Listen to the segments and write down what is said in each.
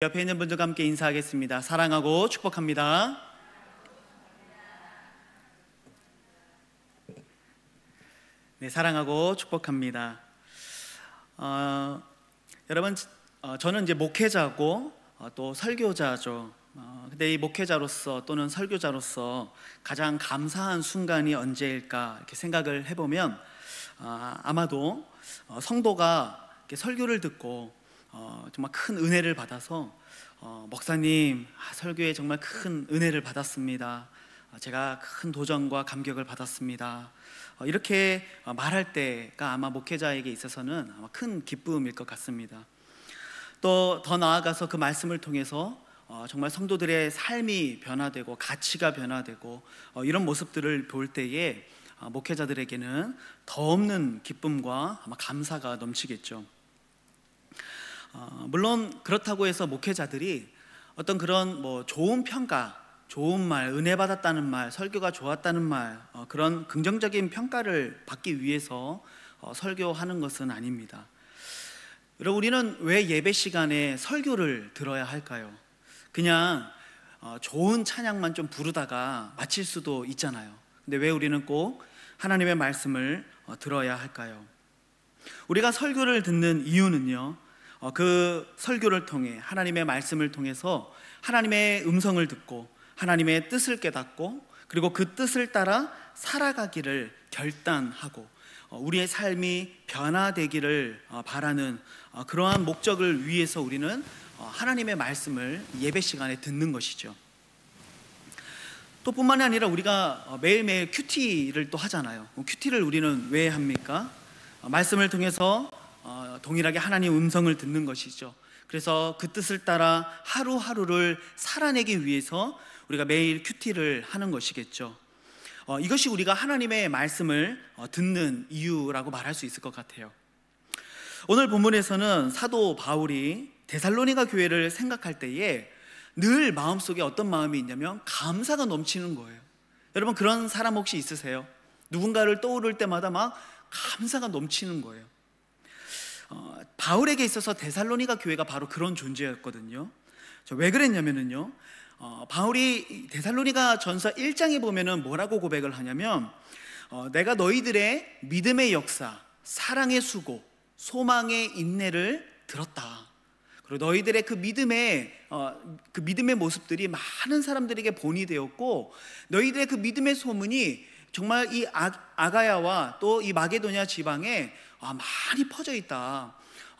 옆에 있는 분들과 함께 인사하겠습니다. 사랑하고 축복합니다. 네, 사랑하고 축복합니다. 여러분, 저는 이제 목회자고 또 설교자죠. 근데 이 목회자로서 또는 설교자로서 가장 감사한 순간이 언제일까 이렇게 생각을 해보면 아마도 성도가 이렇게 설교를 듣고 정말 큰 은혜를 받아서 목사님, 설교에 정말 큰 은혜를 받았습니다. 제가 큰 도전과 감격을 받았습니다. 이렇게 말할 때가 아마 목회자에게 있어서는 아마 큰 기쁨일 것 같습니다. 또 더 나아가서 그 말씀을 통해서 정말 성도들의 삶이 변화되고 가치가 변화되고 이런 모습들을 볼 때에 목회자들에게는 더 없는 기쁨과 아마 감사가 넘치겠죠. 물론 그렇다고 해서 목회자들이 어떤 그런 좋은 평가, 좋은 말, 은혜 받았다는 말, 설교가 좋았다는 말, 그런 긍정적인 평가를 받기 위해서 설교하는 것은 아닙니다. 여러분, 우리는 왜 예배 시간에 설교를 들어야 할까요? 그냥 좋은 찬양만 좀 부르다가 마칠 수도 있잖아요. 근데 왜 우리는 꼭 하나님의 말씀을 들어야 할까요? 우리가 설교를 듣는 이유는요, 그 설교를 통해 하나님의 말씀을 통해서 하나님의 음성을 듣고 하나님의 뜻을 깨닫고 그리고 그 뜻을 따라 살아가기를 결단하고 우리의 삶이 변화되기를 바라는 그러한 목적을 위해서 우리는 하나님의 말씀을 예배 시간에 듣는 것이죠. 또 뿐만이 아니라 우리가 매일매일 큐티를 또 하잖아요. 큐티를 우리는 왜 합니까? 말씀을 통해서 동일하게 하나님 음성을 듣는 것이죠. 그래서 그 뜻을 따라 하루하루를 살아내기 위해서 우리가 매일 큐티를 하는 것이겠죠. 이것이 우리가 하나님의 말씀을 듣는 이유라고 말할 수 있을 것 같아요. 오늘 본문에서는 사도 바울이 데살로니가 교회를 생각할 때에 늘 마음속에 어떤 마음이 있냐면 감사가 넘치는 거예요. 여러분, 그런 사람 혹시 있으세요? 누군가를 떠오를 때마다 막 감사가 넘치는 거예요. 바울에게 있어서 데살로니가 교회가 바로 그런 존재였거든요. 왜 그랬냐면요, 바울이 데살로니가 전서 1장에 보면은 뭐라고 고백을 하냐면 내가 너희들의 믿음의 역사, 사랑의 수고, 소망의 인내를 들었다. 그리고 너희들의 그 믿음의 모습들이 많은 사람들에게 본이 되었고 너희들의 그 믿음의 소문이 정말 이 아가야와 또 이 마게도냐 지방에 많이 퍼져 있다.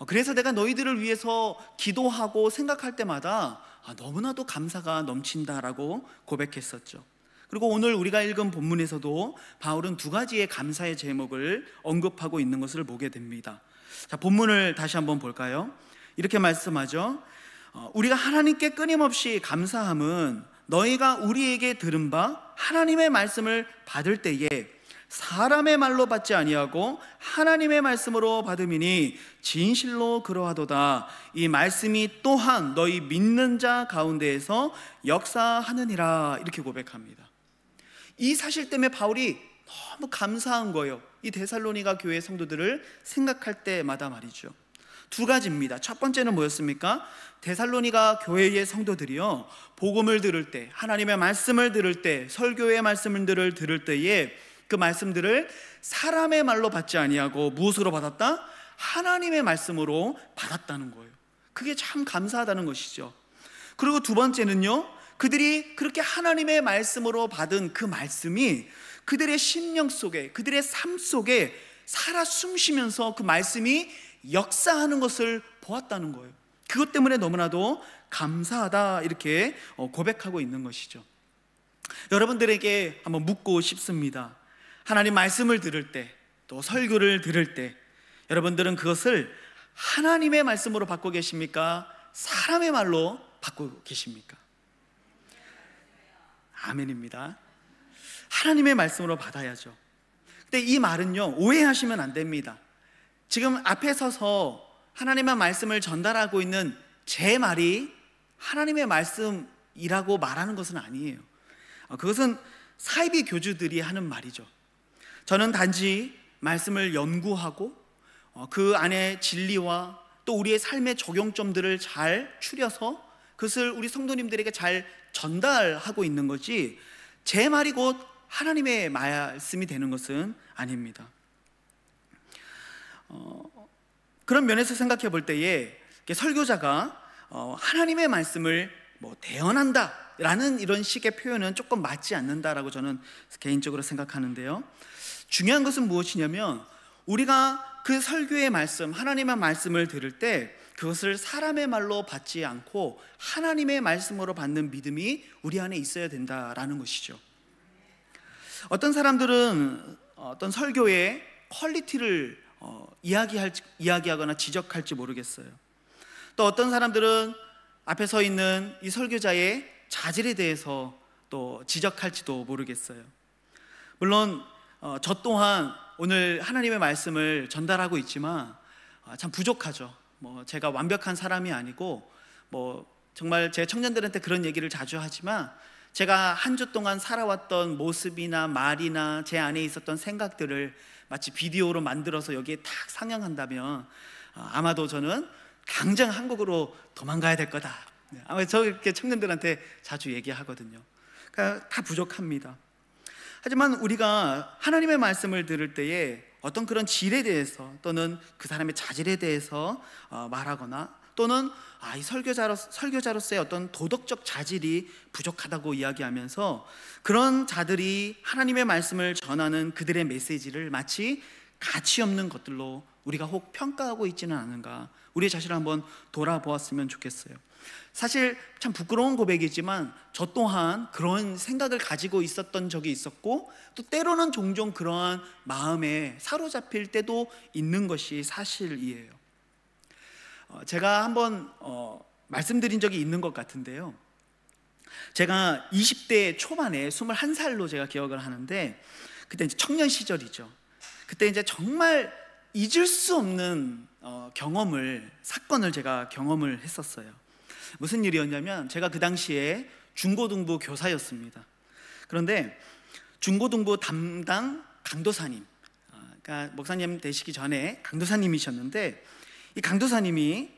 그래서 내가 너희들을 위해서 기도하고 생각할 때마다 너무나도 감사가 넘친다라고 고백했었죠. 그리고 오늘 우리가 읽은 본문에서도 바울은 두 가지의 감사의 제목을 언급하고 있는 것을 보게 됩니다. 자, 본문을 다시 한번 볼까요? 이렇게 말씀하죠. 우리가 하나님께 끊임없이 감사함은 너희가 우리에게 들은 바 하나님의 말씀을 받을 때에 사람의 말로 받지 아니하고 하나님의 말씀으로 받음이니 진실로 그러하도다. 이 말씀이 또한 너희 믿는 자 가운데에서 역사하느니라. 이렇게 고백합니다. 이 사실 때문에 바울이 너무 감사한 거예요. 이 데살로니가 교회 성도들을 생각할 때마다 말이죠. 두 가지입니다. 첫 번째는 뭐였습니까? 데살로니가 교회의 성도들이요, 복음을 들을 때, 하나님의 말씀을 들을 때, 설교의 말씀들을 들을 때에 그 말씀들을 사람의 말로 받지 아니하고 무엇으로 받았다? 하나님의 말씀으로 받았다는 거예요. 그게 참 감사하다는 것이죠. 그리고 두 번째는요, 그들이 그렇게 하나님의 말씀으로 받은 그 말씀이 그들의 심령 속에, 그들의 삶 속에 살아 숨쉬면서 그 말씀이 역사하는 것을 보았다는 거예요. 그것 때문에 너무나도 감사하다 이렇게 고백하고 있는 것이죠. 여러분들에게 한번 묻고 싶습니다. 하나님 말씀을 들을 때, 또 설교를 들을 때 여러분들은 그것을 하나님의 말씀으로 받고 계십니까? 사람의 말로 받고 계십니까? 아멘입니다. 하나님의 말씀으로 받아야죠. 근데 이 말은요, 오해하시면 안 됩니다. 지금 앞에 서서 하나님의 말씀을 전달하고 있는 제 말이 하나님의 말씀이라고 말하는 것은 아니에요. 그것은 사이비 교주들이 하는 말이죠. 저는 단지 말씀을 연구하고 그 안에 진리와 또 우리의 삶의 적용점들을 잘 추려서 그것을 우리 성도님들에게 잘 전달하고 있는 거지 제 말이 곧 하나님의 말씀이 되는 것은 아닙니다. 그런 면에서 생각해 볼 때에 설교자가 하나님의 말씀을 대언한다 라는 이런 식의 표현은 조금 맞지 않는다라고 저는 개인적으로 생각하는데요, 중요한 것은 무엇이냐면 우리가 그 설교의 말씀, 하나님의 말씀을 들을 때 그것을 사람의 말로 받지 않고 하나님의 말씀으로 받는 믿음이 우리 안에 있어야 된다라는 것이죠. 어떤 사람들은 어떤 설교의 퀄리티를 이야기하거나 지적할지 모르겠어요. 또 어떤 사람들은 앞에 서 있는 이 설교자의 자질에 대해서 또 지적할지도 모르겠어요. 물론 저 또한 오늘 하나님의 말씀을 전달하고 있지만 참 부족하죠. 제가 완벽한 사람이 아니고 정말 제 청년들한테 그런 얘기를 자주 하지만 제가 한 주 동안 살아왔던 모습이나 말이나 제 안에 있었던 생각들을 마치 비디오로 만들어서 여기에 딱 상영한다면 아마도 저는 당장 한국으로 도망가야 될 거다. 아마 저렇게 청년들한테 자주 얘기하거든요. 그러니까 다 부족합니다. 하지만 우리가 하나님의 말씀을 들을 때에 어떤 그런 질에 대해서 또는 그 사람의 자질에 대해서 말하거나 또는 이 설교자로서의 어떤 도덕적 자질이 부족하다고 이야기하면서 그런 자들이 하나님의 말씀을 전하는 그들의 메시지를 마치 가치 없는 것들로 우리가 혹 평가하고 있지는 않은가, 우리 자신을 한번 돌아보았으면 좋겠어요. 사실 참 부끄러운 고백이지만 저 또한 그런 생각을 가지고 있었던 적이 있었고 또 때로는 종종 그러한 마음에 사로잡힐 때도 있는 것이 사실이에요. 제가 한번 말씀드린 적이 있는 것 같은데요, 제가 20대 초반에 21살로 제가 기억을 하는데 그때 이제 청년 시절이죠. 그때 이제 정말 잊을 수 없는 사건을 제가 경험을 했었어요. 무슨 일이었냐면 제가 그 당시에 중고등부 교사였습니다. 그런데 중고등부 담당 강도사님, 그러니까 목사님 되시기 전에 강도사님이셨는데 이 강도사님이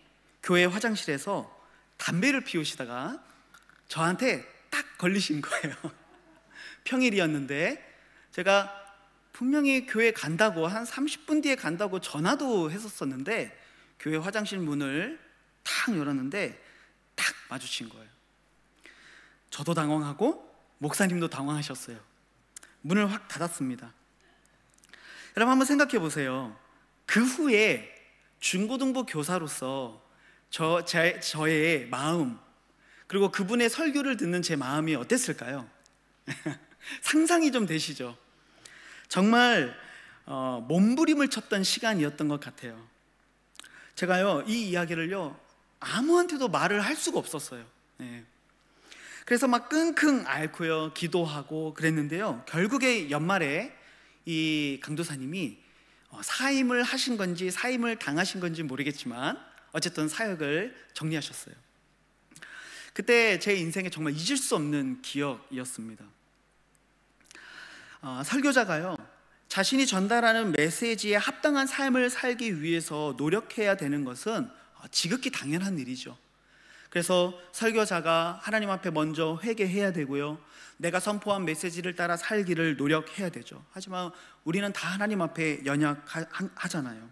교회 화장실에서 담배를 피우시다가 저한테 딱 걸리신 거예요. 평일이었는데 제가 분명히 교회 간다고 한 30분 뒤에 간다고 전화도 했었었는데 교회 화장실 문을 탁 열었는데 딱 마주친 거예요. 저도 당황하고 목사님도 당황하셨어요. 문을 확 닫았습니다. 여러분 한번 생각해 보세요. 그 후에 중고등부 교사로서 저의 마음, 그리고 그분의 설교를 듣는 제 마음이 어땠을까요? 상상이 좀 되시죠? 정말 몸부림을 쳤던 시간이었던 것 같아요. 제가요 이 이야기를요 아무한테도 말을 할 수가 없었어요. 그래서 막 끙끙 앓고요 기도하고 그랬는데요, 결국에 연말에 이 강도사님이 사임을 하신 건지 사임을 당하신 건지 모르겠지만 어쨌든 사역을 정리하셨어요. 그때 제 인생에 정말 잊을 수 없는 기억이었습니다. 설교자가요 자신이 전달하는 메시지에 합당한 삶을 살기 위해서 노력해야 되는 것은 지극히 당연한 일이죠. 그래서 설교자가 하나님 앞에 먼저 회개해야 되고요, 내가 선포한 메시지를 따라 살기를 노력해야 되죠. 하지만 우리는 다 하나님 앞에 연약하잖아요.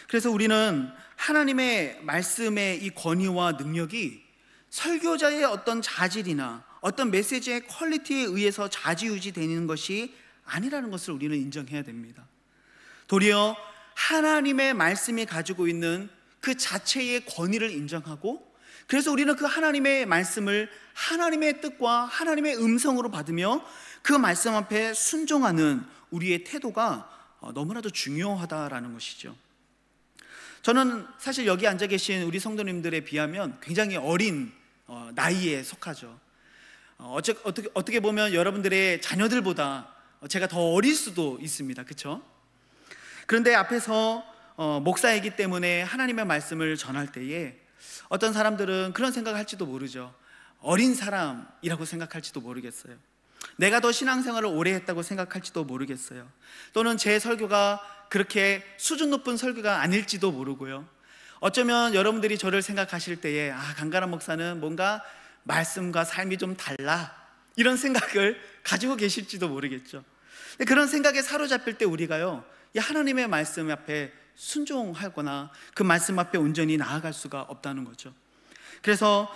그래서 우리는 하나님의 말씀의 이 권위와 능력이 설교자의 어떤 자질이나 어떤 메시지의 퀄리티에 의해서 좌지우지 되는 것이 아니라는 것을 우리는 인정해야 됩니다. 도리어 하나님의 말씀이 가지고 있는 그 자체의 권위를 인정하고, 그래서 우리는 그 하나님의 말씀을 하나님의 뜻과 하나님의 음성으로 받으며 그 말씀 앞에 순종하는 우리의 태도가 너무나도 중요하다라는 것이죠. 저는 사실 여기 앉아 계신 우리 성도님들에 비하면 굉장히 어린 나이에 속하죠. 어떻게 보면 여러분들의 자녀들보다 제가 더 어릴 수도 있습니다. 그렇죠? 그런데 앞에서 목사이기 때문에 하나님의 말씀을 전할 때에 어떤 사람들은 그런 생각을 할지도 모르죠. 어린 사람이라고 생각할지도 모르겠어요. 내가 더 신앙생활을 오래 했다고 생각할지도 모르겠어요. 또는 제 설교가 그렇게 수준 높은 설교가 아닐지도 모르고요. 어쩌면 여러분들이 저를 생각하실 때에 강가람 목사는 뭔가 말씀과 삶이 좀 달라, 이런 생각을 가지고 계실지도 모르겠죠. 그런 생각에 사로잡힐 때 우리가요, 이 하나님의 말씀 앞에 순종하거나 그 말씀 앞에 온전히 나아갈 수가 없다는 거죠. 그래서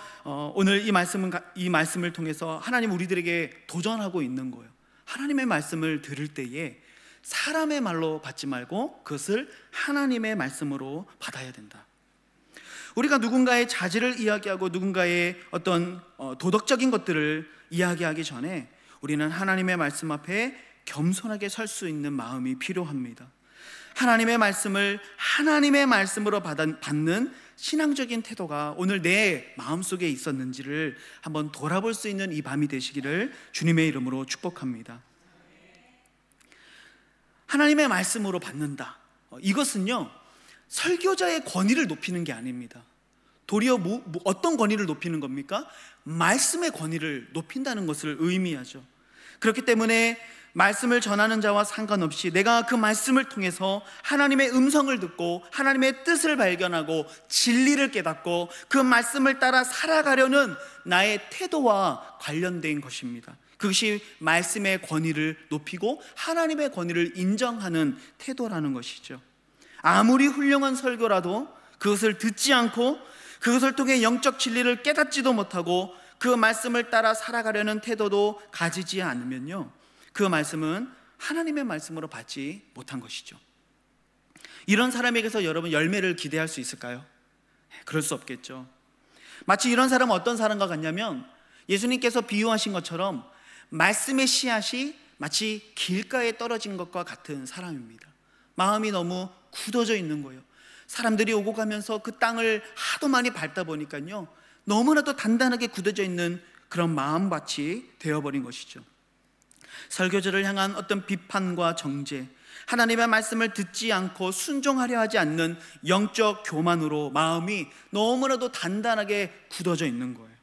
오늘 이 말씀을 통해서 하나님 우리들에게 도전하고 있는 거예요. 하나님의 말씀을 들을 때에 사람의 말로 받지 말고 그것을 하나님의 말씀으로 받아야 된다. 우리가 누군가의 자질을 이야기하고 누군가의 어떤 도덕적인 것들을 이야기하기 전에 우리는 하나님의 말씀 앞에 겸손하게 설 수 있는 마음이 필요합니다. 하나님의 말씀을 하나님의 말씀으로 받는 신앙적인 태도가 오늘 내 마음속에 있었는지를 한번 돌아볼 수 있는 이 밤이 되시기를 주님의 이름으로 축복합니다. 하나님의 말씀으로 받는다, 이것은요 설교자의 권위를 높이는 게 아닙니다. 도리어 어떤 권위를 높이는 겁니까? 말씀의 권위를 높인다는 것을 의미하죠. 그렇기 때문에 말씀을 전하는 자와 상관없이 내가 그 말씀을 통해서 하나님의 음성을 듣고 하나님의 뜻을 발견하고 진리를 깨닫고 그 말씀을 따라 살아가려는 나의 태도와 관련된 것입니다. 그것이 말씀의 권위를 높이고 하나님의 권위를 인정하는 태도라는 것이죠. 아무리 훌륭한 설교라도 그것을 듣지 않고 그것을 통해 영적 진리를 깨닫지도 못하고 그 말씀을 따라 살아가려는 태도도 가지지 않으면요, 그 말씀은 하나님의 말씀으로 받지 못한 것이죠. 이런 사람에게서 여러분 열매를 기대할 수 있을까요? 그럴 수 없겠죠. 마치 이런 사람은 어떤 사람과 같냐면 예수님께서 비유하신 것처럼 말씀의 씨앗이 마치 길가에 떨어진 것과 같은 사람입니다. 마음이 너무 굳어져 있는 거예요. 사람들이 오고 가면서 그 땅을 하도 많이 밟다 보니까요, 너무나도 단단하게 굳어져 있는 그런 마음밭이 되어버린 것이죠. 설교자를 향한 어떤 비판과 정죄, 하나님의 말씀을 듣지 않고 순종하려 하지 않는 영적 교만으로 마음이 너무나도 단단하게 굳어져 있는 거예요.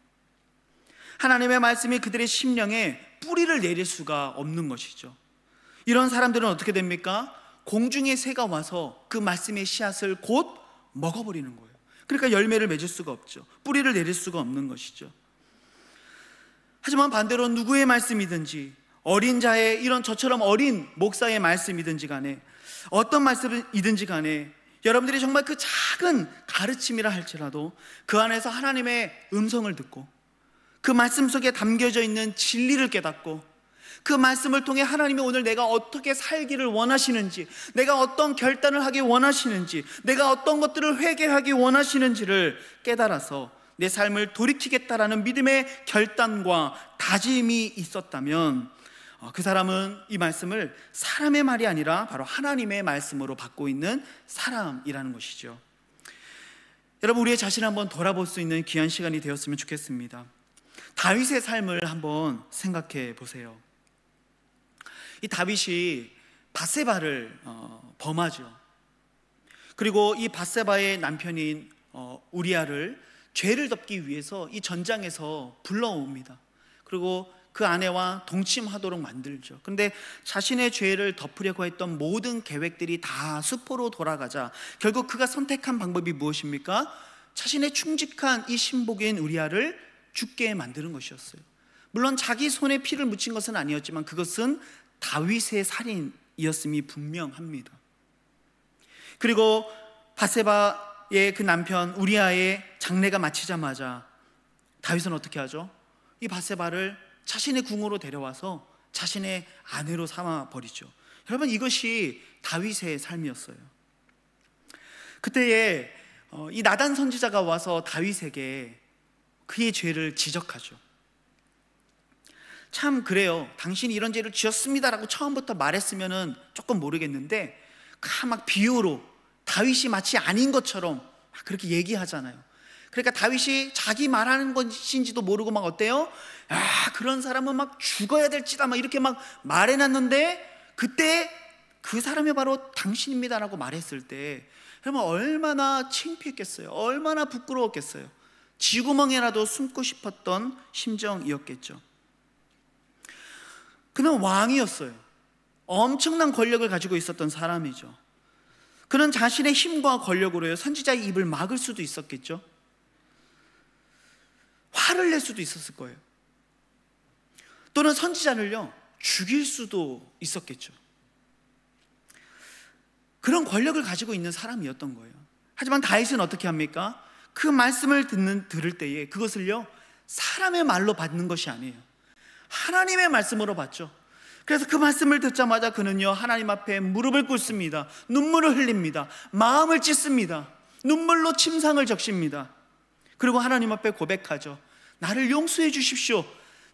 하나님의 말씀이 그들의 심령에 뿌리를 내릴 수가 없는 것이죠. 이런 사람들은 어떻게 됩니까? 공중의 새가 와서 그 말씀의 씨앗을 곧 먹어버리는 거예요. 그러니까 열매를 맺을 수가 없죠. 뿌리를 내릴 수가 없는 것이죠. 하지만 반대로 누구의 말씀이든지, 어린 자의 이런 저처럼 어린 목사의 말씀이든지 간에, 어떤 말씀이든지 간에 여러분들이 정말 그 작은 가르침이라 할지라도 그 안에서 하나님의 음성을 듣고 그 말씀 속에 담겨져 있는 진리를 깨닫고 그 말씀을 통해 하나님이 오늘 내가 어떻게 살기를 원하시는지, 내가 어떤 결단을 하기 원하시는지, 내가 어떤 것들을 회개하기 원하시는지를 깨달아서 내 삶을 돌이키겠다라는 믿음의 결단과 다짐이 있었다면 그 사람은 이 말씀을 사람의 말이 아니라 바로 하나님의 말씀으로 받고 있는 사람이라는 것이죠. 여러분, 우리의 자신을 한번 돌아볼 수 있는 귀한 시간이 되었으면 좋겠습니다. 다윗의 삶을 한번 생각해 보세요. 이 다윗이 밧세바를 범하죠. 그리고 이 밧세바의 남편인 우리아를 죄를 덮기 위해서 이 전장에서 불러옵니다. 그리고 그 아내와 동침하도록 만들죠. 그런데 자신의 죄를 덮으려고 했던 모든 계획들이 다 수포로 돌아가자 결국 그가 선택한 방법이 무엇입니까? 자신의 충직한 이 신복인 우리아를 죽게 만드는 것이었어요. 물론 자기 손에 피를 묻힌 것은 아니었지만 그것은 다윗의 살인이었음이 분명합니다. 그리고 밧세바의 그 남편 우리아의 장례가 마치자마자 다윗은 어떻게 하죠? 이 밧세바를 자신의 궁으로 데려와서 자신의 아내로 삼아버리죠. 여러분, 이것이 다윗의 삶이었어요. 그때에 이 나단 선지자가 와서 다윗에게 그의 죄를 지적하죠. 참 그래요. 당신이 이런 죄를 지었습니다라고 처음부터 말했으면 조금 모르겠는데 막 비유로 다윗이 마치 아닌 것처럼 막 그렇게 얘기하잖아요. 그러니까 다윗이 자기 말하는 것인지도 모르고 막 어때요? 그런 사람은 막 죽어야 될지다 막 이렇게 막 말해놨는데 그때 그 사람이 바로 당신입니다라고 말했을 때 여러분 얼마나 창피했겠어요. 얼마나 부끄러웠겠어요. 쥐구멍에라도 숨고 싶었던 심정이었겠죠. 그는 왕이었어요. 엄청난 권력을 가지고 있었던 사람이죠. 그는 자신의 힘과 권력으로요 선지자의 입을 막을 수도 있었겠죠. 화를 낼 수도 있었을 거예요. 또는 선지자를요 죽일 수도 있었겠죠. 그런 권력을 가지고 있는 사람이었던 거예요. 하지만 다윗은 어떻게 합니까? 그 말씀을 들을 때에 그것을요 사람의 말로 받는 것이 아니에요. 하나님의 말씀으로 받죠. 그래서 그 말씀을 듣자마자 그는요 하나님 앞에 무릎을 꿇습니다. 눈물을 흘립니다. 마음을 찢습니다. 눈물로 침상을 적십니다. 그리고 하나님 앞에 고백하죠. 나를 용서해 주십시오.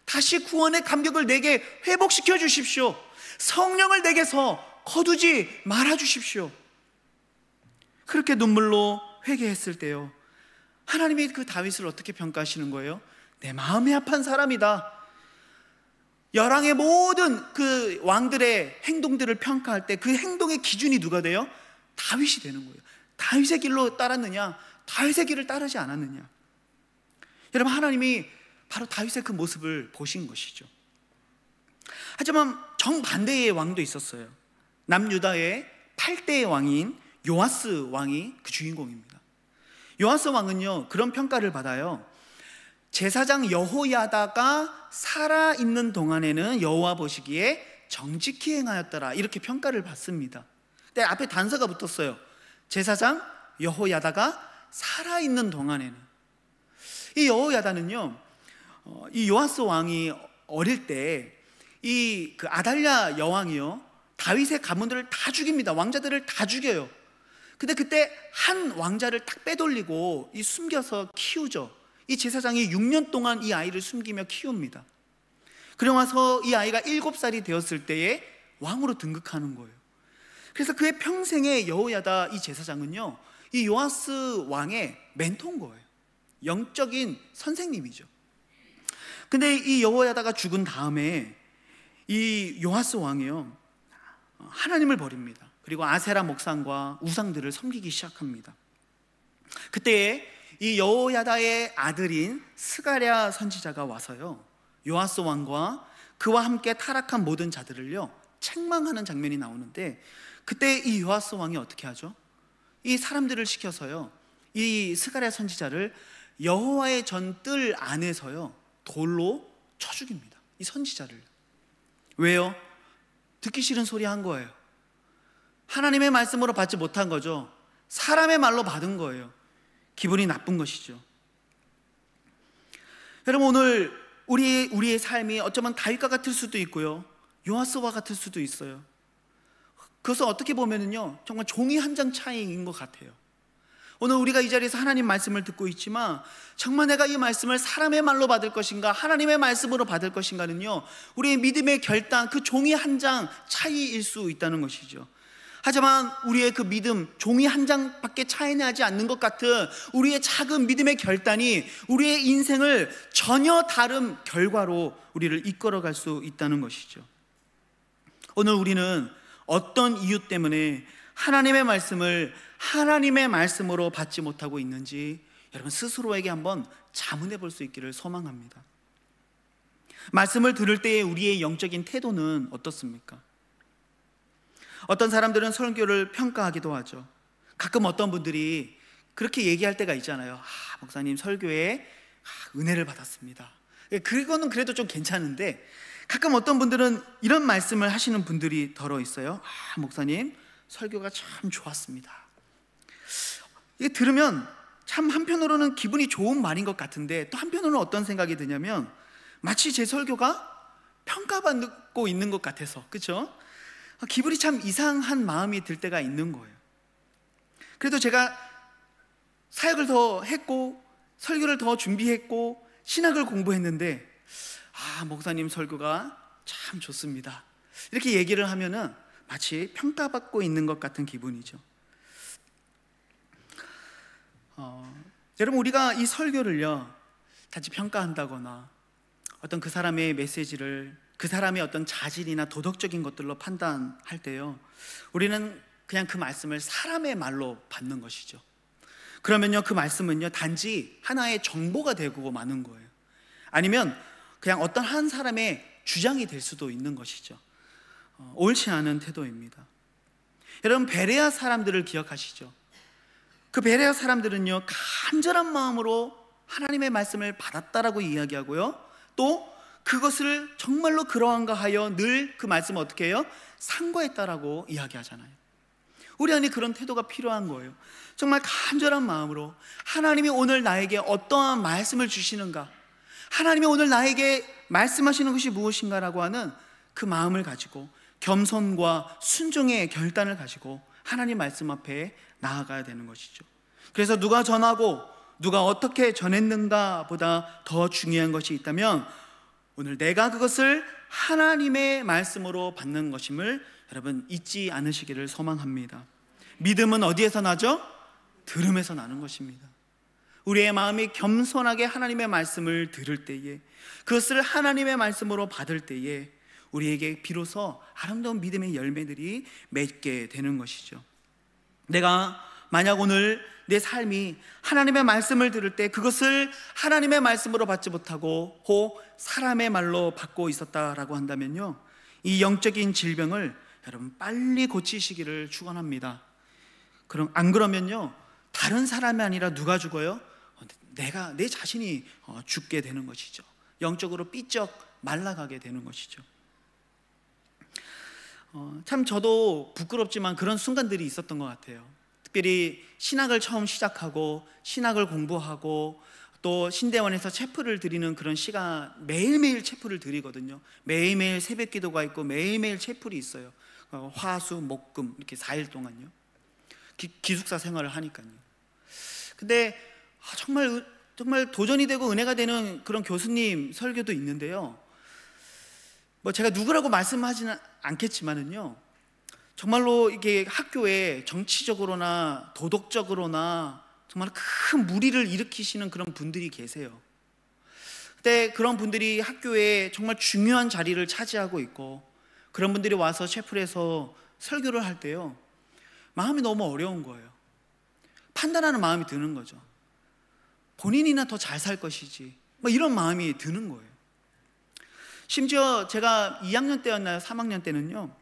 다시 구원의 감격을 내게 회복시켜 주십시오. 성령을 내게서 거두지 말아 주십시오. 그렇게 눈물로 회개했을 때요 하나님이 그 다윗을 어떻게 평가하시는 거예요? 내 마음이 아픈 사람이다. 열왕의 모든 그 왕들의 행동들을 평가할 때 그 행동의 기준이 누가 돼요? 다윗이 되는 거예요. 다윗의 길로 따랐느냐, 다윗의 길을 따르지 않았느냐. 여러분, 하나님이 바로 다윗의 그 모습을 보신 것이죠. 하지만 정반대의 왕도 있었어요. 남유다의 8대의 왕인 요아스 왕이 그 주인공입니다. 요아스 왕은요 그런 평가를 받아요. 제사장 여호야다가 살아있는 동안에는 여호와 보시기에 정직히 행하였더라, 이렇게 평가를 받습니다. 근데 앞에 단서가 붙었어요. 제사장 여호야다가 살아있는 동안에는. 이 여호야다는요 이 요아스 왕이 어릴 때 이 그 아달랴 여왕이요 다윗의 가문들을 다 죽입니다. 왕자들을 다 죽여요. 근데 그때 한 왕자를 딱 빼돌리고 이 숨겨서 키우죠. 이 제사장이 6년 동안 이 아이를 숨기며 키웁니다. 그러고 나서 이 아이가 7살이 되었을 때에 왕으로 등극하는 거예요. 그래서 그의 평생의 여호야다 이 제사장은요 이 요아스 왕의 멘토인 거예요. 영적인 선생님이죠. 근데 이 여호야다가 죽은 다음에 이 요아스 왕이요 하나님을 버립니다. 그리고 아세라 목상과 우상들을 섬기기 시작합니다. 그때에 이 여호야다의 아들인 스가랴 선지자가 와서요 요아스 왕과 그와 함께 타락한 모든 자들을요 책망하는 장면이 나오는데, 그때 이 요아스 왕이 어떻게 하죠? 이 사람들을 시켜서요 이 스가랴 선지자를 여호와의 전뜰 안에서요 돌로 쳐 죽입니다. 이 선지자를. 왜요? 듣기 싫은 소리 한 거예요. 하나님의 말씀으로 받지 못한 거죠. 사람의 말로 받은 거예요. 기분이 나쁜 것이죠. 여러분, 오늘 우리의 삶이 어쩌면 다윗과 같을 수도 있고요 요아스와 같을 수도 있어요. 그것은 어떻게 보면은요 정말 종이 한 장 차이인 것 같아요. 오늘 우리가 이 자리에서 하나님 말씀을 듣고 있지만 정말 내가 이 말씀을 사람의 말로 받을 것인가 하나님의 말씀으로 받을 것인가는요 우리의 믿음의 결단, 그 종이 한 장 차이일 수 있다는 것이죠. 하지만 우리의 그 믿음, 종이 한 장밖에 차이나지 않는 것 같은 우리의 작은 믿음의 결단이 우리의 인생을 전혀 다른 결과로 우리를 이끌어갈 수 있다는 것이죠. 오늘 우리는 어떤 이유 때문에 하나님의 말씀을 하나님의 말씀으로 받지 못하고 있는지 여러분 스스로에게 한번 자문해 볼 수 있기를 소망합니다. 말씀을 들을 때의 우리의 영적인 태도는 어떻습니까? 어떤 사람들은 설교를 평가하기도 하죠. 가끔 어떤 분들이 그렇게 얘기할 때가 있잖아요. 목사님 설교에 은혜를 받았습니다. 그거는 그래도 좀 괜찮은데 가끔 어떤 분들은 이런 말씀을 하시는 분들이 더러 있어요. 목사님 설교가 참 좋았습니다. 이게 들으면 참 한편으로는 기분이 좋은 말인 것 같은데 또 한편으로는 어떤 생각이 드냐면 마치 제 설교가 평가받고 있는 것 같아서, 그렇죠? 기분이 참 이상한 마음이 들 때가 있는 거예요. 그래도 제가 사역을 더 했고 설교를 더 준비했고 신학을 공부했는데 목사님 설교가 참 좋습니다, 이렇게 얘기를 하면은 마치 평가받고 있는 것 같은 기분이죠. 여러분, 우리가 이 설교를요 단지 평가한다거나 어떤 그 사람의 메시지를 그 사람의 어떤 자질이나 도덕적인 것들로 판단할 때요 우리는 그냥 그 말씀을 사람의 말로 받는 것이죠. 그러면요 그 말씀은요 단지 하나의 정보가 되고 마는 거예요. 아니면 그냥 어떤 한 사람의 주장이 될 수도 있는 것이죠. 옳지 않은 태도입니다. 여러분, 베레아 사람들을 기억하시죠? 그 베레아 사람들은요, 간절한 마음으로 하나님의 말씀을 받았다라고 이야기하고요, 또 그것을 정말로 그러한가 하여 늘 그 말씀을 어떻게 해요? 상고했다라고 이야기하잖아요. 우리 안에 그런 태도가 필요한 거예요. 정말 간절한 마음으로 하나님이 오늘 나에게 어떠한 말씀을 주시는가, 하나님이 오늘 나에게 말씀하시는 것이 무엇인가라고 하는 그 마음을 가지고 겸손과 순종의 결단을 가지고 하나님 말씀 앞에 나아가야 되는 것이죠. 그래서 누가 전하고 누가 어떻게 전했는가 보다 더 중요한 것이 있다면 오늘 내가 그것을 하나님의 말씀으로 받는 것임을 여러분 잊지 않으시기를 소망합니다. 믿음은 어디에서 나죠? 들음에서 나는 것입니다. 우리의 마음이 겸손하게 하나님의 말씀을 들을 때에, 그것을 하나님의 말씀으로 받을 때에 우리에게 비로소 아름다운 믿음의 열매들이 맺게 되는 것이죠. 내가 만약 오늘 내 삶이 하나님의 말씀을 들을 때 그것을 하나님의 말씀으로 받지 못하고 사람의 말로 받고 있었다라고 한다면요, 이 영적인 질병을 여러분 빨리 고치시기를 축원합니다. 안 그러면요, 다른 사람이 아니라 누가 죽어요? 내 자신이 죽게 되는 것이죠. 영적으로 삐쩍 말라가게 되는 것이죠. 참 저도 부끄럽지만 그런 순간들이 있었던 것 같아요. 특별히 신학을 처음 시작하고 신학을 공부하고 또 신대원에서 체프를 드리는 그런 시간, 매일매일 체프를 드리거든요. 매일매일 새벽 기도가 있고 매일매일 체프를 있어요. 화수 목금 이렇게 4일 동안요. 기숙사 생활을 하니까요. 근데 정말 도전이 되고 은혜가 되는 그런 교수님 설교도 있는데요, 뭐 제가 누구라고 말씀하지는 않겠지만은요, 정말로 이게 학교에 정치적으로나 도덕적으로나 정말 큰 무리를 일으키시는 그런 분들이 계세요. 근데 그런 분들이 학교에 정말 중요한 자리를 차지하고 있고, 그런 분들이 와서 채플에서 설교를 할 때요, 마음이 너무 어려운 거예요. 판단하는 마음이 드는 거죠. 본인이나 더 잘 살 것이지, 뭐 이런 마음이 드는 거예요. 심지어 제가 2학년 때였나요? 3학년 때는요,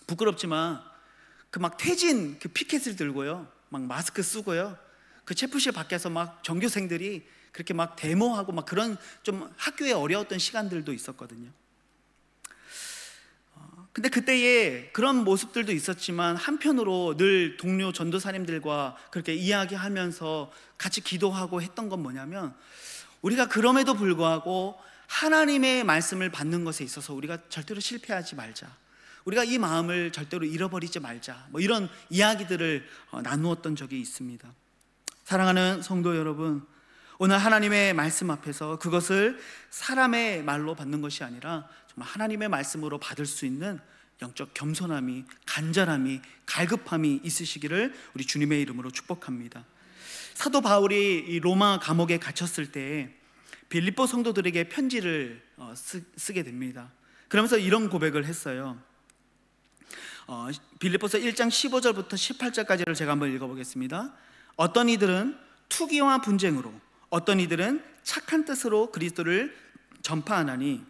부끄럽지만 그 막 퇴진 그 피켓을 들고요, 막 마스크 쓰고요, 그 체프실 밖에서 막 전교생들이 그렇게 막 데모하고 막 그런 좀 학교에 어려웠던 시간들도 있었거든요. 근데 그때에 그런 모습들도 있었지만 한편으로 늘 동료 전도사님들과 그렇게 이야기하면서 같이 기도하고 했던 건 뭐냐면, 우리가 그럼에도 불구하고 하나님의 말씀을 받는 것에 있어서 우리가 절대로 실패하지 말자, 우리가 이 마음을 절대로 잃어버리지 말자, 뭐 이런 이야기들을 나누었던 적이 있습니다. 사랑하는 성도 여러분, 오늘 하나님의 말씀 앞에서 그것을 사람의 말로 받는 것이 아니라 정말 하나님의 말씀으로 받을 수 있는 영적 겸손함이, 간절함이, 갈급함이 있으시기를 우리 주님의 이름으로 축복합니다. 사도 바울이 이 로마 감옥에 갇혔을 때 빌립보 성도들에게 편지를 쓰게 됩니다. 그러면서 이런 고백을 했어요. 빌립보서 1장 15절부터 18절까지를 제가 한번 읽어보겠습니다. 어떤 이들은 투기와 분쟁으로, 어떤 이들은 착한 뜻으로 그리스도를 전파하나니,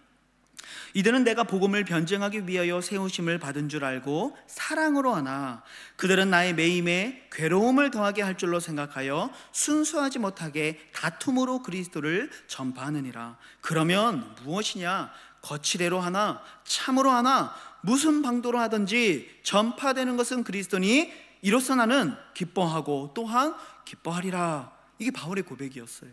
이들은 내가 복음을 변증하기 위하여 세우심을 받은 줄 알고 사랑으로 하나 그들은 나의 매임에 괴로움을 더하게 할 줄로 생각하여 순수하지 못하게 다툼으로 그리스도를 전파하느니라. 그러면 무엇이냐? 거칠애로 하나 참으로 하나 무슨 방도로 하든지 전파되는 것은 그리스도니 이로써 나는 기뻐하고 또한 기뻐하리라. 이게 바울의 고백이었어요.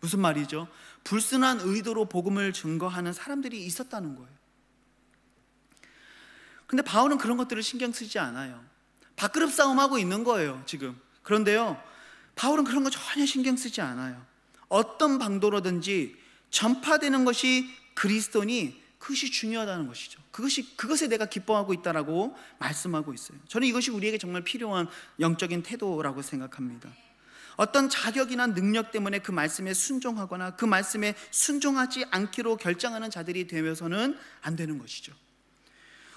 무슨 말이죠? 불순한 의도로 복음을 증거하는 사람들이 있었다는 거예요. 근데 바울은 그런 것들을 신경 쓰지 않아요. 밥그릇 싸움하고 있는 거예요 지금. 그런데요, 바울은 그런 거 전혀 신경 쓰지 않아요. 어떤 방도로든지 전파되는 것이 그리스도니 그것이 중요하다는 것이죠. 그것에 내가 기뻐하고 있다라고 말씀하고 있어요. 저는 이것이 우리에게 정말 필요한 영적인 태도라고 생각합니다. 어떤 자격이나 능력 때문에 그 말씀에 순종하거나 그 말씀에 순종하지 않기로 결정하는 자들이 되면서는 안 되는 것이죠.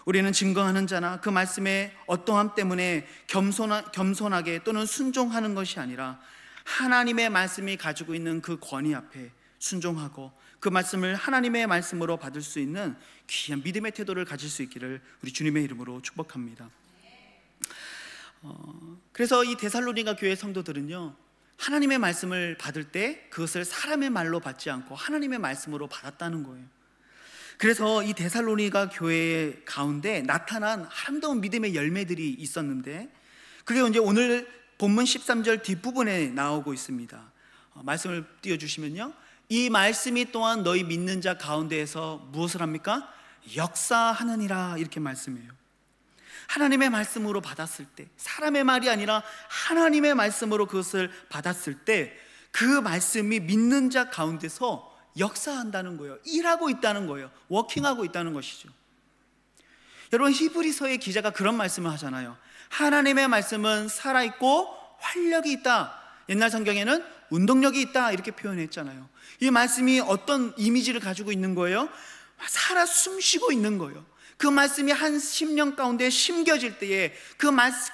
우리는 증거하는 자나 그 말씀의 어떠함 때문에 겸손하게 또는 순종하는 것이 아니라 하나님의 말씀이 가지고 있는 그 권위 앞에 순종하고 그 말씀을 하나님의 말씀으로 받을 수 있는 귀한 믿음의 태도를 가질 수 있기를 우리 주님의 이름으로 축복합니다. 그래서 이 데살로니가 교회 성도들은요, 하나님의 말씀을 받을 때 그것을 사람의 말로 받지 않고 하나님의 말씀으로 받았다는 거예요. 그래서 이 데살로니가 교회 가운데 나타난 아름다운 믿음의 열매들이 있었는데, 그게 이제 오늘 본문 13절 뒷부분에 나오고 있습니다. 말씀을 띄워주시면요, 이 말씀이 또한 너희 믿는 자 가운데에서 무엇을 합니까? 역사하느니라, 이렇게 말씀해요. 하나님의 말씀으로 받았을 때, 사람의 말이 아니라 하나님의 말씀으로 그것을 받았을 때, 그 말씀이 믿는 자 가운데서 역사한다는 거예요. 일하고 있다는 거예요. 워킹하고 있다는 것이죠. 여러분, 히브리서의 기자가 그런 말씀을 하잖아요. 하나님의 말씀은 살아있고 활력이 있다. 옛날 성경에는 운동력이 있다, 이렇게 표현했잖아요. 이 말씀이 어떤 이미지를 가지고 있는 거예요? 살아 숨쉬고 있는 거예요. 그 말씀이 한 심령 가운데 심겨질 때에,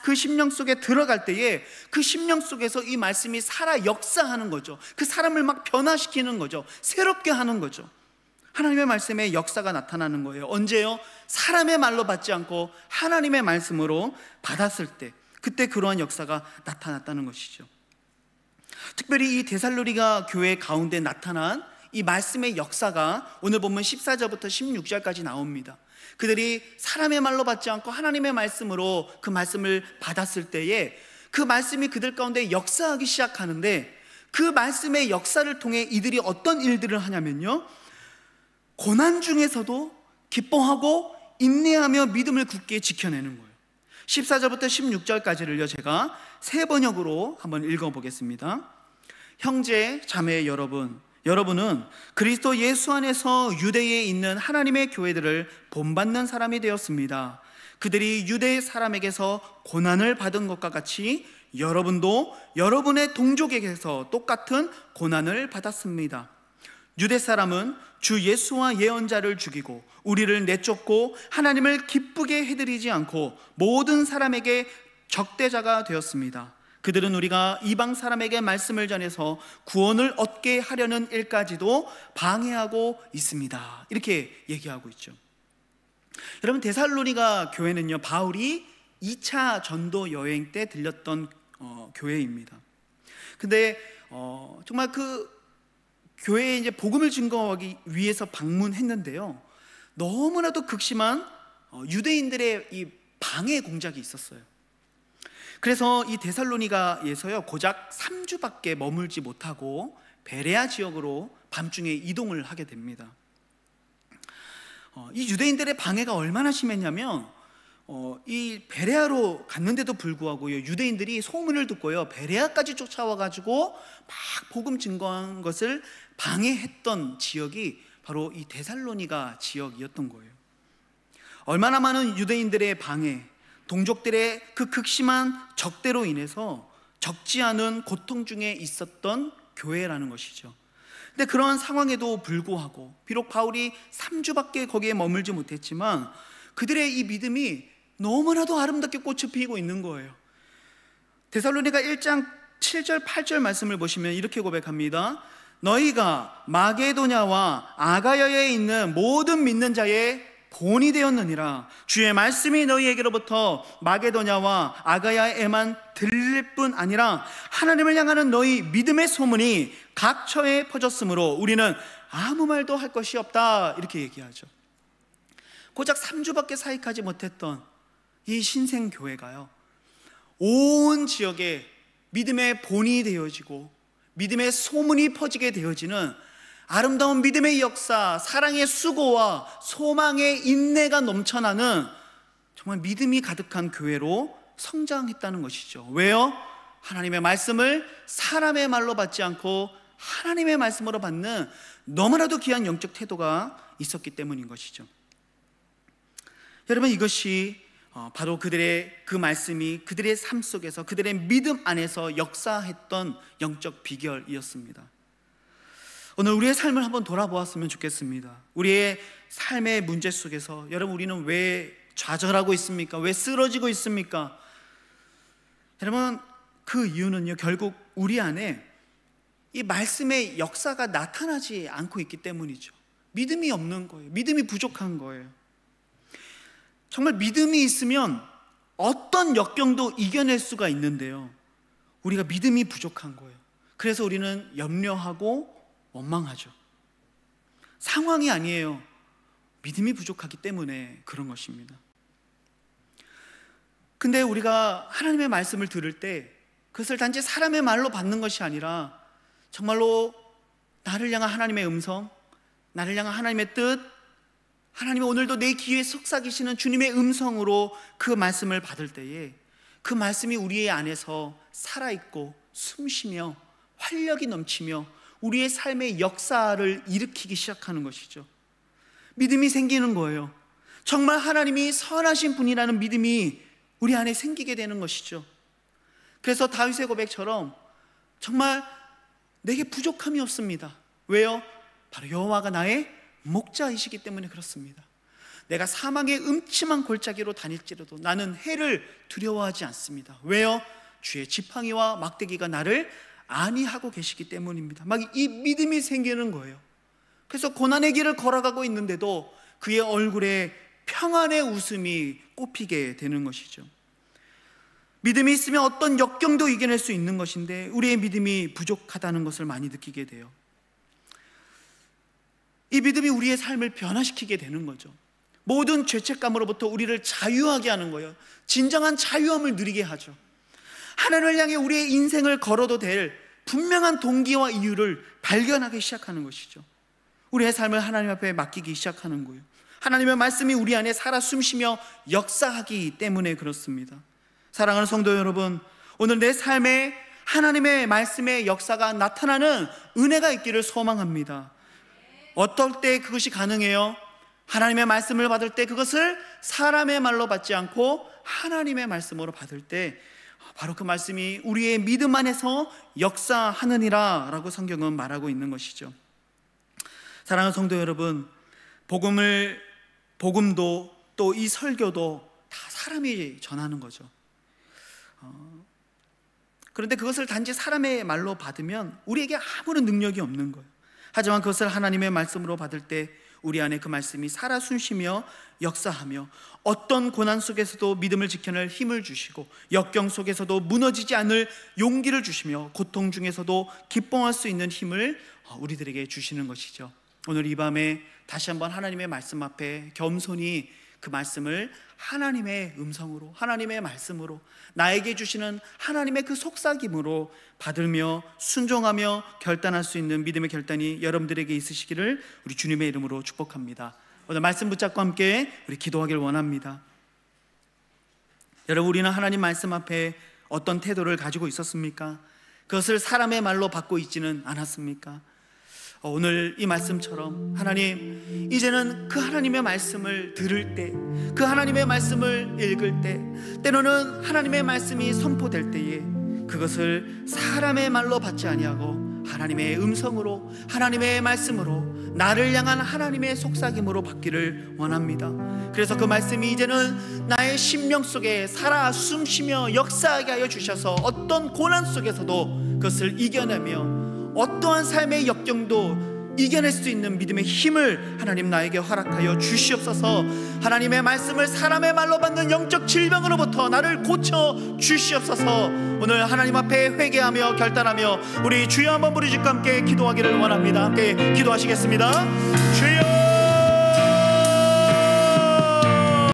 그 심령 속에 들어갈 때에 그 심령 속에서 이 말씀이 살아 역사하는 거죠. 그 사람을 막 변화시키는 거죠. 새롭게 하는 거죠. 하나님의 말씀에 역사가 나타나는 거예요. 언제요? 사람의 말로 받지 않고 하나님의 말씀으로 받았을 때, 그때 그러한 역사가 나타났다는 것이죠. 특별히 이 데살로니가 교회 가운데 나타난 이 말씀의 역사가 오늘 보면 14절부터 16절까지 나옵니다. 그들이 사람의 말로 받지 않고 하나님의 말씀으로 그 말씀을 받았을 때에 그 말씀이 그들 가운데 역사하기 시작하는데, 그 말씀의 역사를 통해 이들이 어떤 일들을 하냐면요, 고난 중에서도 기뻐하고 인내하며 믿음을 굳게 지켜내는 거예요. 14절부터 16절까지를요 제가 세 번역으로 한번 읽어보겠습니다. 형제 자매 여러분은 그리스도 예수 안에서 유대에 있는 하나님의 교회들을 본받는 사람이 되었습니다. 그들이 유대 사람에게서 고난을 받은 것과 같이 여러분도 여러분의 동족에게서 똑같은 고난을 받았습니다. 유대 사람은 주 예수와 예언자를 죽이고 우리를 내쫓고 하나님을 기쁘게 해드리지 않고 모든 사람에게 적대자가 되었습니다. 그들은 우리가 이방 사람에게 말씀을 전해서 구원을 얻게 하려는 일까지도 방해하고 있습니다. 이렇게 얘기하고 있죠. 여러분, 데살로니가 교회는요, 바울이 2차 전도 여행 때 들렸던 교회입니다. 근데 정말 그 교회에 이제 복음을 증거하기 위해서 방문했는데요, 너무나도 극심한 유대인들의 이 방해 공작이 있었어요. 그래서 이 데살로니가에서요 고작 3주밖에 머물지 못하고 베레아 지역으로 밤중에 이동을 하게 됩니다. 이 유대인들의 방해가 얼마나 심했냐면 이 베레아로 갔는데도 불구하고요, 유대인들이 소문을 듣고요 베레아까지 쫓아와가지고 막 복음 증거한 것을 방해했던 지역이 바로 이 데살로니가 지역이었던 거예요. 얼마나 많은 유대인들의 방해, 동족들의 그 극심한 적대로 인해서 적지 않은 고통 중에 있었던 교회라는 것이죠. 근데 그러한 상황에도 불구하고 비록 바울이 3주밖에 거기에 머물지 못했지만 그들의 이 믿음이 너무나도 아름답게 꽃을 피우고 있는 거예요. 데살로니가 1장 7절 8절 말씀을 보시면 이렇게 고백합니다. 너희가 마게도냐와 아가야에 있는 모든 믿는 자의 본이 되었느니라. 주의 말씀이 너희에게로부터 마게도냐와 아가야에만 들릴 뿐 아니라 하나님을 향하는 너희 믿음의 소문이 각처에 퍼졌으므로 우리는 아무 말도 할 것이 없다. 이렇게 얘기하죠. 고작 3주밖에 사역하지 못했던 이 신생교회가요, 온 지역에 믿음의 본이 되어지고 믿음의 소문이 퍼지게 되어지는 아름다운 믿음의 역사, 사랑의 수고와 소망의 인내가 넘쳐나는 정말 믿음이 가득한 교회로 성장했다는 것이죠. 왜요? 하나님의 말씀을 사람의 말로 받지 않고 하나님의 말씀으로 받는 너무나도 귀한 영적 태도가 있었기 때문인 것이죠. 여러분, 이것이 바로 그들의 그 말씀이 그들의 삶 속에서 그들의 믿음 안에서 역사했던 영적 비결이었습니다. 오늘 우리의 삶을 한번 돌아보았으면 좋겠습니다. 우리의 삶의 문제 속에서 여러분, 우리는 왜 좌절하고 있습니까? 왜 쓰러지고 있습니까? 여러분, 그 이유는요, 결국 우리 안에 이 말씀의 역사가 나타나지 않고 있기 때문이죠. 믿음이 없는 거예요. 믿음이 부족한 거예요. 정말 믿음이 있으면 어떤 역경도 이겨낼 수가 있는데요, 우리가 믿음이 부족한 거예요. 그래서 우리는 염려하고 원망하죠. 상황이 아니에요. 믿음이 부족하기 때문에 그런 것입니다. 근데 우리가 하나님의 말씀을 들을 때 그것을 단지 사람의 말로 받는 것이 아니라 정말로 나를 향한 하나님의 음성, 나를 향한 하나님의 뜻, 하나님이 오늘도 내 귀에 속삭이시는 주님의 음성으로 그 말씀을 받을 때에 그 말씀이 우리의 안에서 살아있고 숨쉬며 활력이 넘치며 우리의 삶의 역사를 일으키기 시작하는 것이죠. 믿음이 생기는 거예요. 정말 하나님이 선하신 분이라는 믿음이 우리 안에 생기게 되는 것이죠. 그래서 다윗의 고백처럼 정말 내게 부족함이 없습니다. 왜요? 바로 여호와가 나의 목자이시기 때문에 그렇습니다. 내가 사망의 음침한 골짜기로 다닐지라도 나는 해를 두려워하지 않습니다. 왜요? 주의 지팡이와 막대기가 나를 안위하고 계시기 때문입니다. 막 이 믿음이 생기는 거예요. 그래서 고난의 길을 걸어가고 있는데도 그의 얼굴에 평안의 웃음이 꽃피게 되는 것이죠. 믿음이 있으면 어떤 역경도 이겨낼 수 있는 것인데 우리의 믿음이 부족하다는 것을 많이 느끼게 돼요. 이 믿음이 우리의 삶을 변화시키게 되는 거죠. 모든 죄책감으로부터 우리를 자유하게 하는 거예요. 진정한 자유함을 누리게 하죠. 하나님을 향해 우리의 인생을 걸어도 될 분명한 동기와 이유를 발견하기 시작하는 것이죠. 우리의 삶을 하나님 앞에 맡기기 시작하는 거예요. 하나님의 말씀이 우리 안에 살아 숨쉬며 역사하기 때문에 그렇습니다. 사랑하는 성도 여러분, 오늘 내 삶에 하나님의 말씀의 역사가 나타나는 은혜가 있기를 소망합니다. 어떨 때 그것이 가능해요? 하나님의 말씀을 받을 때 그것을 사람의 말로 받지 않고 하나님의 말씀으로 받을 때 바로 그 말씀이 우리의 믿음 안에서 역사하느니라 라고 성경은 말하고 있는 것이죠. 사랑하는 성도 여러분, 복음도 또 이 설교도 다 사람이 전하는 거죠. 그런데 그것을 단지 사람의 말로 받으면 우리에게 아무런 능력이 없는 거예요. 하지만 그것을 하나님의 말씀으로 받을 때 우리 안에 그 말씀이 살아 숨쉬며 역사하며 어떤 고난 속에서도 믿음을 지켜낼 힘을 주시고 역경 속에서도 무너지지 않을 용기를 주시며 고통 중에서도 기뻐할 수 있는 힘을 우리들에게 주시는 것이죠. 오늘 이 밤에 다시 한번 하나님의 말씀 앞에 겸손히 그 말씀을 하나님의 음성으로, 하나님의 말씀으로, 나에게 주시는 하나님의 그 속삭임으로 받으며 순종하며 결단할 수 있는 믿음의 결단이 여러분들에게 있으시기를 우리 주님의 이름으로 축복합니다. 오늘 말씀 붙잡고 함께 우리 기도하길 원합니다. 여러분, 우리는 하나님 말씀 앞에 어떤 태도를 가지고 있었습니까? 그것을 사람의 말로 받고 있지는 않았습니까? 오늘 이 말씀처럼 하나님, 이제는 그 하나님의 말씀을 들을 때, 그 하나님의 말씀을 읽을 때, 때로는 하나님의 말씀이 선포될 때에 그것을 사람의 말로 받지 아니하고 하나님의 음성으로, 하나님의 말씀으로, 나를 향한 하나님의 속삭임으로 받기를 원합니다. 그래서 그 말씀이 이제는 나의 심령 속에 살아 숨쉬며 역사하게 하여 주셔서 어떤 고난 속에서도 그것을 이겨내며 어떠한 삶의 역경도 이겨낼 수 있는 믿음의 힘을 하나님 나에게 허락하여 주시옵소서. 하나님의 말씀을 사람의 말로 받는 영적 질병으로부터 나를 고쳐 주시옵소서. 오늘 하나님 앞에 회개하며 결단하며 우리 주여 한번 부르짖고 함께 기도하기를 원합니다. 함께 기도하시겠습니다. 주여